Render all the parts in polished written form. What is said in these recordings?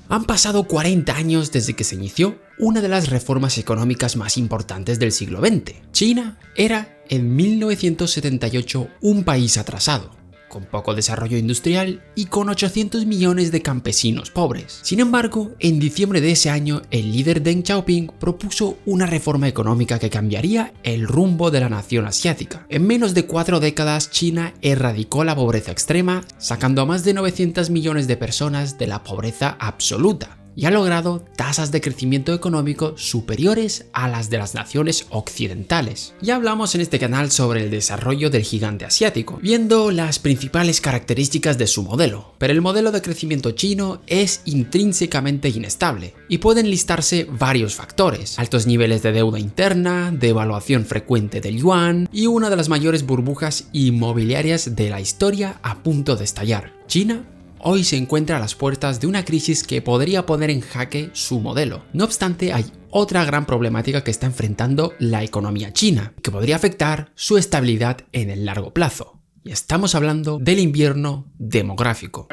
Han pasado 40 años desde que se inició una de las reformas económicas más importantes del siglo XX. China era en 1978 un país atrasado, con poco desarrollo industrial y con 800 millones de campesinos pobres. Sin embargo, en diciembre de ese año, el líder Deng Xiaoping propuso una reforma económica que cambiaría el rumbo de la nación asiática. En menos de 4 décadas, China erradicó la pobreza extrema, sacando a más de 900 millones de personas de la pobreza absoluta, y ha logrado tasas de crecimiento económico superiores a las de las naciones occidentales. Ya hablamos en este canal sobre el desarrollo del gigante asiático, viendo las principales características de su modelo, pero el modelo de crecimiento chino es intrínsecamente inestable y pueden listarse varios factores: altos niveles de deuda interna, devaluación frecuente del yuan y una de las mayores burbujas inmobiliarias de la historia a punto de estallar. China hoy se encuentra a las puertas de una crisis que podría poner en jaque su modelo. No obstante, hay otra gran problemática que está enfrentando la economía china, que podría afectar su estabilidad en el largo plazo. Y estamos hablando del invierno demográfico.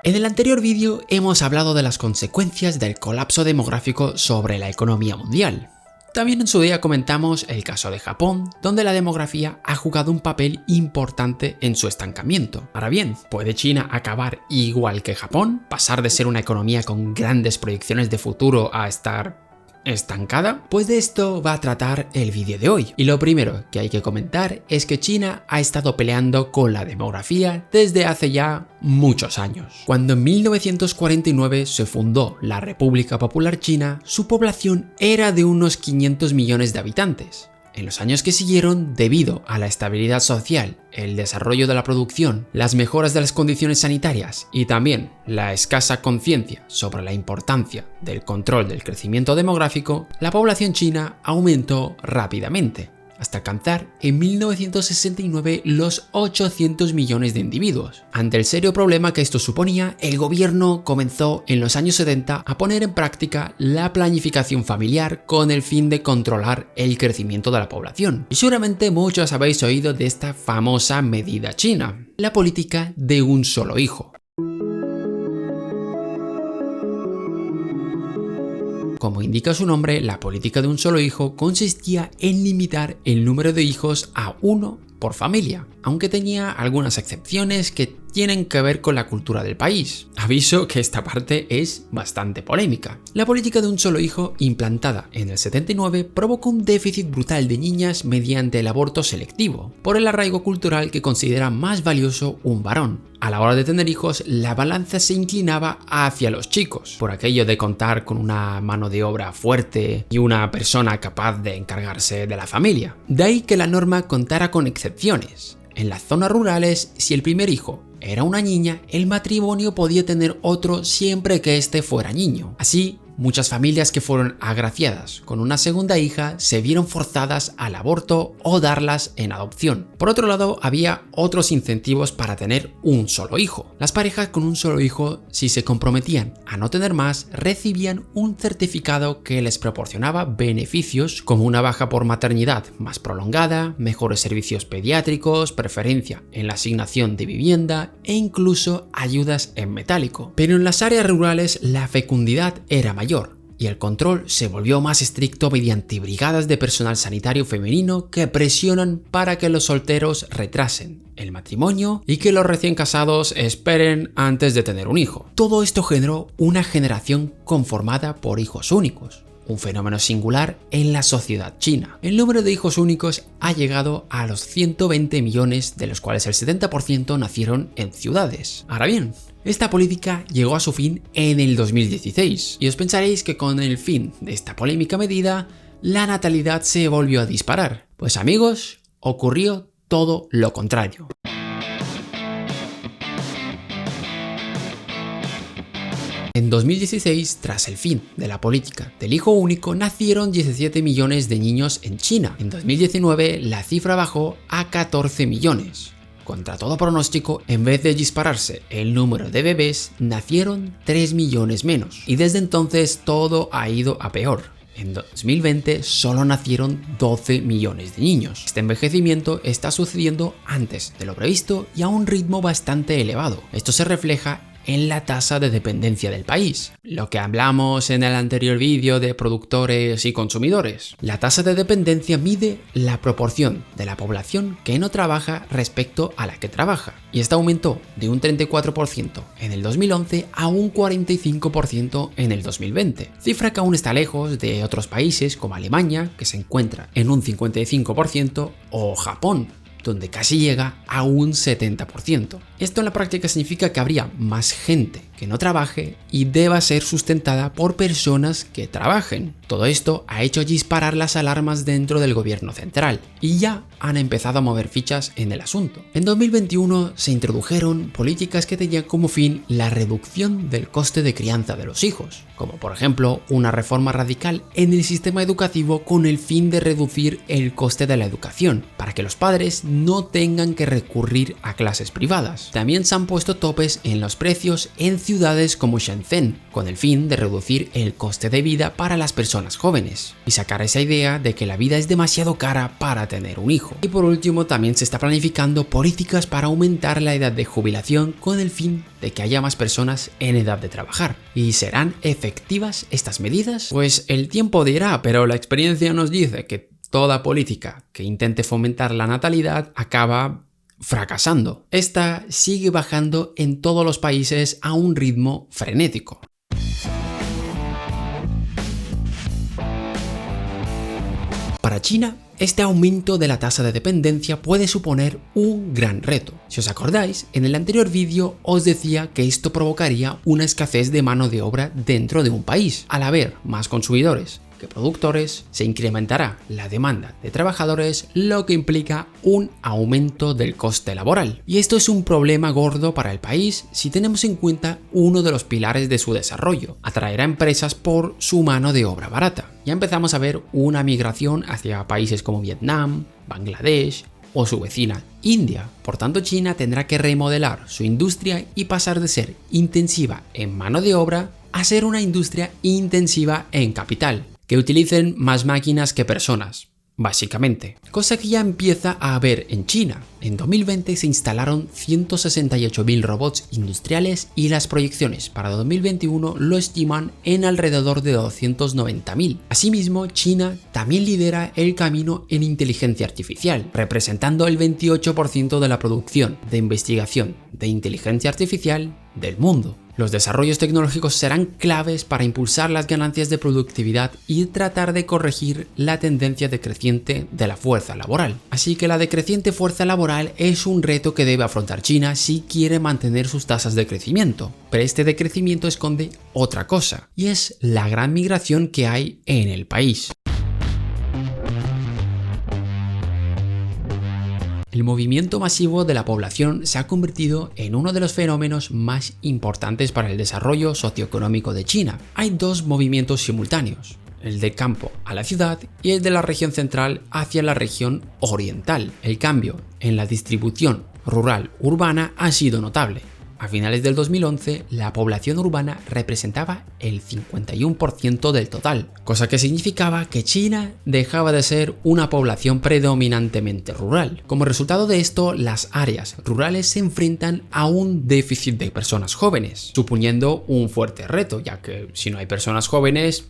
En el anterior vídeo hemos hablado de las consecuencias del colapso demográfico sobre la economía mundial. También en su día comentamos el caso de Japón, donde la demografía ha jugado un papel importante en su estancamiento. Ahora bien, ¿puede China acabar igual que Japón? ¿Pasar de ser una economía con grandes proyecciones de futuro a estar estancada? Pues de esto va a tratar el vídeo de hoy. Y lo primero que hay que comentar es que China ha estado peleando con la demografía desde hace ya muchos años. Cuando en 1949 se fundó la República Popular China, su población era de unos 500 millones de habitantes. En los años que siguieron, debido a la estabilidad social, el desarrollo de la producción, las mejoras de las condiciones sanitarias y también la escasa conciencia sobre la importancia del control del crecimiento demográfico, la población china aumentó rápidamente, hasta alcanzar en 1969 los 800 millones de individuos. Ante el serio problema que esto suponía, el gobierno comenzó en los años 70 a poner en práctica la planificación familiar con el fin de controlar el crecimiento de la población. Y seguramente muchos habéis oído de esta famosa medida china, la política de un solo hijo. Como indica su nombre, la política de un solo hijo consistía en limitar el número de hijos a 1 por familia, aunque tenía algunas excepciones que tienen que ver con la cultura del país. Aviso que esta parte es bastante polémica. La política de un solo hijo, implantada en el 79, provocó un déficit brutal de niñas mediante el aborto selectivo, por el arraigo cultural que considera más valioso un varón. A la hora de tener hijos, la balanza se inclinaba hacia los chicos, por aquello de contar con una mano de obra fuerte y una persona capaz de encargarse de la familia. De ahí que la norma contara con excepciones. En las zonas rurales, si el primer hijo era una niña, el matrimonio podía tener otro siempre que éste fuera niño. Así, muchas familias que fueron agraciadas con una segunda hija se vieron forzadas al aborto o darlas en adopción. Por otro lado, había otros incentivos para tener un solo hijo. Las parejas con un solo hijo, si se comprometían a no tener más, recibían un certificado que les proporcionaba beneficios como una baja por maternidad más prolongada, mejores servicios pediátricos, preferencia en la asignación de vivienda e incluso ayudas en metálico. Pero en las áreas rurales la fecundidad era mayor y el control se volvió más estricto mediante brigadas de personal sanitario femenino que presionan para que los solteros retrasen el matrimonio y que los recién casados esperen antes de tener un hijo. Todo esto generó una generación conformada por hijos únicos, un fenómeno singular en la sociedad china. El número de hijos únicos ha llegado a los 120 millones, de los cuales el 70% nacieron en ciudades. Ahora bien, esta política llegó a su fin en el 2016 y os pensaréis que con el fin de esta polémica medida, la natalidad se volvió a disparar. Pues amigos, ocurrió todo lo contrario. En 2016, tras el fin de la política del hijo único, nacieron 17 millones de niños en China. En 2019, la cifra bajó a 14 millones. Contra todo pronóstico, en vez de dispararse el número de bebés, nacieron 3 millones menos. Y desde entonces todo ha ido a peor. En 2020 solo nacieron 12 millones de niños. Este envejecimiento está sucediendo antes de lo previsto y a un ritmo bastante elevado. Esto se refleja en la tasa de dependencia del país, lo que hablamos en el anterior vídeo de productores y consumidores. La tasa de dependencia mide la proporción de la población que no trabaja respecto a la que trabaja, y esta aumentó de un 34% en el 2011 a un 45% en el 2020, cifra que aún está lejos de otros países como Alemania, que se encuentra en un 55%, o Japón, donde casi llega a un 70%. Esto en la práctica significa que habría más gente que no trabaje y deba ser sustentada por personas que trabajen. Todo esto ha hecho disparar las alarmas dentro del gobierno central y ya han empezado a mover fichas en el asunto. En 2021 se introdujeron políticas que tenían como fin la reducción del coste de crianza de los hijos, como por ejemplo una reforma radical en el sistema educativo con el fin de reducir el coste de la educación, para que los padres no tengan que recurrir a clases privadas. También se han puesto topes en los precios en ciudades como Shenzhen, con el fin de reducir el coste de vida para las personas jóvenes y sacar esa idea de que la vida es demasiado cara para tener un hijo. Y por último, también se está planificando políticas para aumentar la edad de jubilación con el fin de que haya más personas en edad de trabajar. ¿Y serán efectivas estas medidas? Pues el tiempo dirá, pero la experiencia nos dice que toda política que intente fomentar la natalidad acaba fracasando. Esta sigue bajando en todos los países a un ritmo frenético. Para China, este aumento de la tasa de dependencia puede suponer un gran reto. Si os acordáis, en el anterior vídeo os decía que esto provocaría una escasez de mano de obra dentro de un país. Al haber más consumidores que productores, se incrementará la demanda de trabajadores, lo que implica un aumento del coste laboral. Y esto es un problema gordo para el país si tenemos en cuenta uno de los pilares de su desarrollo: atraer a empresas por su mano de obra barata. Ya empezamos a ver una migración hacia países como Vietnam, Bangladesh o su vecina India. Por tanto, China tendrá que remodelar su industria y pasar de ser intensiva en mano de obra a ser una industria intensiva en capital, que utilicen más máquinas que personas, básicamente. Cosa que ya empieza a haber en China. En 2020 se instalaron 168.000 robots industriales y las proyecciones para 2021 lo estiman en alrededor de 290.000. Asimismo, China también lidera el camino en inteligencia artificial, representando el 28% de la producción de investigación de inteligencia artificial del mundo. Los desarrollos tecnológicos serán claves para impulsar las ganancias de productividad y tratar de corregir la tendencia decreciente de la fuerza laboral. Así que la decreciente fuerza laboral es un reto que debe afrontar China si quiere mantener sus tasas de crecimiento. Pero este decrecimiento esconde otra cosa, y es la gran migración que hay en el país. El movimiento masivo de la población se ha convertido en uno de los fenómenos más importantes para el desarrollo socioeconómico de China. Hay dos movimientos simultáneos: el de campo a la ciudad y el de la región central hacia la región oriental. El cambio en la distribución rural-urbana ha sido notable. A finales del 2011, la población urbana representaba el 51% del total, cosa que significaba que China dejaba de ser una población predominantemente rural. Como resultado de esto, las áreas rurales se enfrentan a un déficit de personas jóvenes, suponiendo un fuerte reto, ya que si no hay personas jóvenes,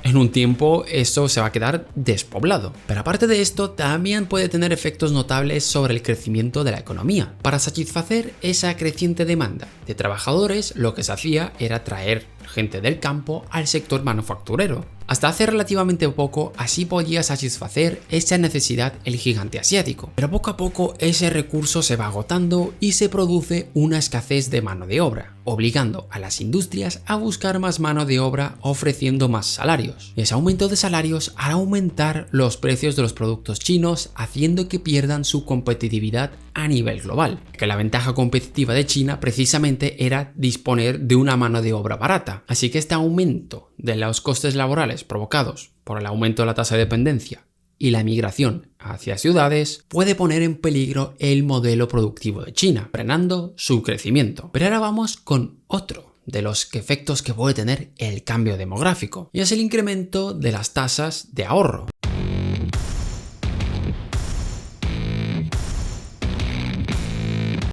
en un tiempo esto se va a quedar despoblado. Pero aparte de esto, también puede tener efectos notables sobre el crecimiento de la economía. Para satisfacer esa creciente demanda de trabajadores, lo que se hacía era traer gente del campo al sector manufacturero. Hasta hace relativamente poco, así podía satisfacer esa necesidad el gigante asiático. Pero poco a poco ese recurso se va agotando y se produce una escasez de mano de obra, obligando a las industrias a buscar más mano de obra ofreciendo más salarios. Y ese aumento de salarios hará aumentar los precios de los productos chinos, haciendo que pierdan su competitividad a nivel global. Que la ventaja competitiva de China precisamente era disponer de una mano de obra barata. Así que este aumento de los costes laborales provocados por el aumento de la tasa de dependencia y la migración hacia ciudades puede poner en peligro el modelo productivo de China, frenando su crecimiento. Pero ahora vamos con otro de los efectos que puede tener el cambio demográfico, y es el incremento de las tasas de ahorro.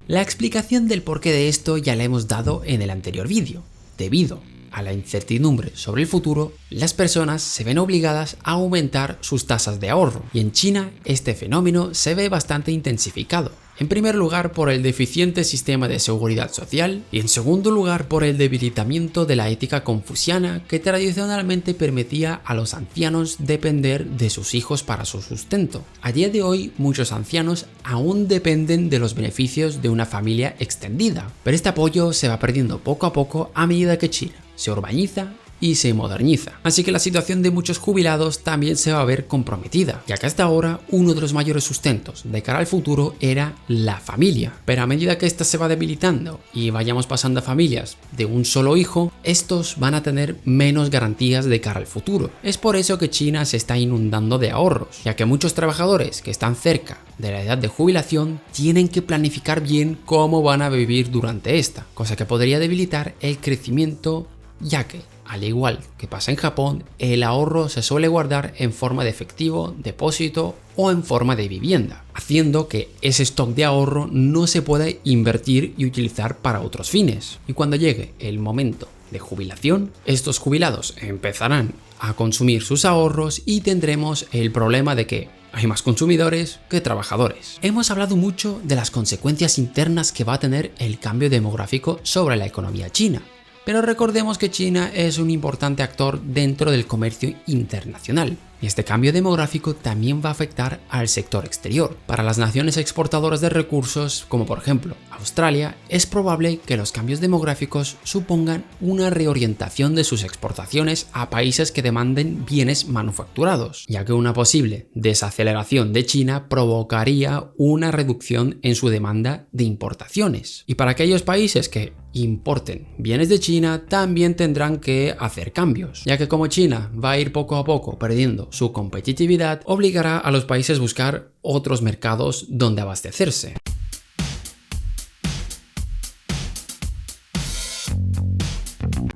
La explicación del porqué de esto ya la hemos dado en el anterior vídeo. Debido a la incertidumbre sobre el futuro, las personas se ven obligadas a aumentar sus tasas de ahorro, y en China este fenómeno se ve bastante intensificado. En primer lugar por el deficiente sistema de seguridad social y en segundo lugar por el debilitamiento de la ética confuciana que tradicionalmente permitía a los ancianos depender de sus hijos para su sustento. A día de hoy muchos ancianos aún dependen de los beneficios de una familia extendida, pero este apoyo se va perdiendo poco a poco a medida que China se urbaniza y se moderniza. Así que la situación de muchos jubilados también se va a ver comprometida, ya que hasta ahora uno de los mayores sustentos de cara al futuro era la familia. Pero a medida que ésta se va debilitando y vayamos pasando a familias de un solo hijo, estos van a tener menos garantías de cara al futuro. Es por eso que China se está inundando de ahorros, ya que muchos trabajadores que están cerca de la edad de jubilación tienen que planificar bien cómo van a vivir durante esta, cosa que podría debilitar el crecimiento, ya que al igual que pasa en Japón, el ahorro se suele guardar en forma de efectivo, depósito o en forma de vivienda, haciendo que ese stock de ahorro no se pueda invertir y utilizar para otros fines. Y cuando llegue el momento de jubilación, estos jubilados empezarán a consumir sus ahorros y tendremos el problema de que hay más consumidores que trabajadores. Hemos hablado mucho de las consecuencias internas que va a tener el cambio demográfico sobre la economía china. Pero recordemos que China es un importante actor dentro del comercio internacional, y este cambio demográfico también va a afectar al sector exterior. Para las naciones exportadoras de recursos, como por ejemplo Australia, es probable que los cambios demográficos supongan una reorientación de sus exportaciones a países que demanden bienes manufacturados, ya que una posible desaceleración de China provocaría una reducción en su demanda de importaciones. Y para aquellos países que importen bienes de China también tendrán que hacer cambios, ya que como China va a ir poco a poco perdiendo su competitividad, obligará a los países a buscar otros mercados donde abastecerse.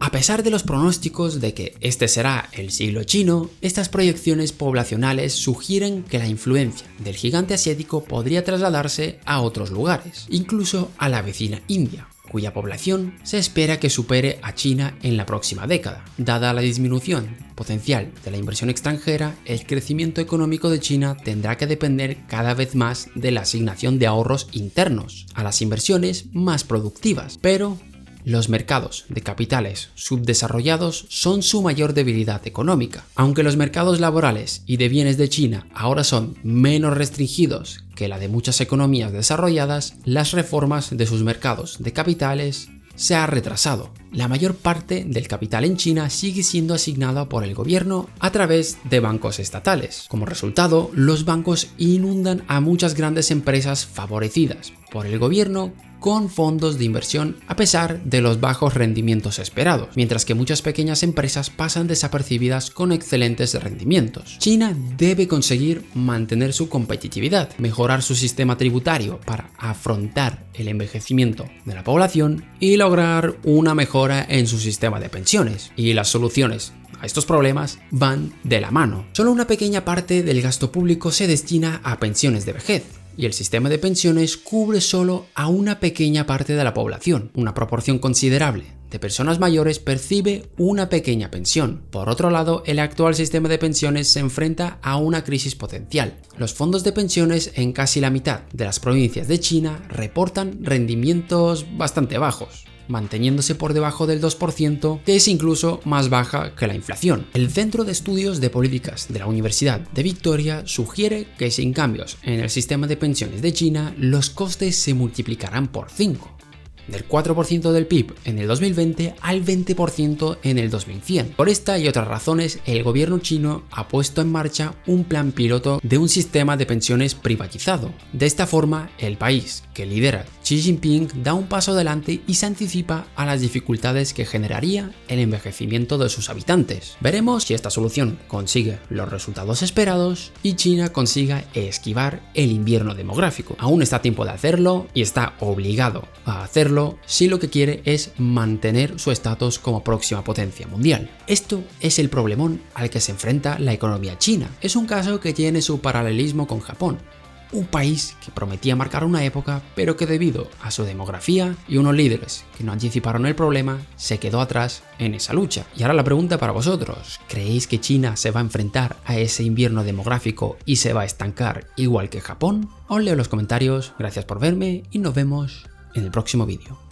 A pesar de los pronósticos de que este será el siglo chino, estas proyecciones poblacionales sugieren que la influencia del gigante asiático podría trasladarse a otros lugares, incluso a la vecina India, cuya población se espera que supere a China en la próxima década. Dada la disminución potencial de la inversión extranjera, el crecimiento económico de China tendrá que depender cada vez más de la asignación de ahorros internos a las inversiones más productivas, pero los mercados de capitales subdesarrollados son su mayor debilidad económica. Aunque los mercados laborales y de bienes de China ahora son menos restringidos que la de muchas economías desarrolladas, las reformas de sus mercados de capitales se ha retrasado. La mayor parte del capital en China sigue siendo asignado por el gobierno a través de bancos estatales. Como resultado, los bancos inundan a muchas grandes empresas favorecidas por el gobierno con fondos de inversión a pesar de los bajos rendimientos esperados, mientras que muchas pequeñas empresas pasan desapercibidas con excelentes rendimientos. China debe conseguir mantener su competitividad, mejorar su sistema tributario para afrontar el envejecimiento de la población y lograr una mejora en su sistema de pensiones. Y las soluciones a estos problemas van de la mano. Solo una pequeña parte del gasto público se destina a pensiones de vejez, y el sistema de pensiones cubre solo a una pequeña parte de la población. Una proporción considerable de personas mayores percibe una pequeña pensión. Por otro lado, el actual sistema de pensiones se enfrenta a una crisis potencial. Los fondos de pensiones en casi la mitad de las provincias de China reportan rendimientos bastante bajos, manteniéndose por debajo del 2%, que es incluso más baja que la inflación. El Centro de Estudios de Políticas de la Universidad de Victoria sugiere que sin cambios en el sistema de pensiones de China, los costes se multiplicarán por 5. Del 4% del PIB en el 2020 al 20% en el 2100. Por esta y otras razones, el gobierno chino ha puesto en marcha un plan piloto de un sistema de pensiones privatizado. De esta forma, el país que lidera Xi Jinping da un paso adelante y se anticipa a las dificultades que generaría el envejecimiento de sus habitantes. Veremos si esta solución consigue los resultados esperados y China consiga esquivar el invierno demográfico. Aún está a tiempo de hacerlo y está obligado a hacerlo si lo que quiere es mantener su estatus como próxima potencia mundial. Esto es el problemón al que se enfrenta la economía china. Es un caso que tiene su paralelismo con Japón. Un país que prometía marcar una época, pero que debido a su demografía y unos líderes que no anticiparon el problema, se quedó atrás en esa lucha. Y ahora la pregunta para vosotros, ¿creéis que China se va a enfrentar a ese invierno demográfico y se va a estancar igual que Japón? Os leo en los comentarios, gracias por verme y nos vemos en el próximo vídeo.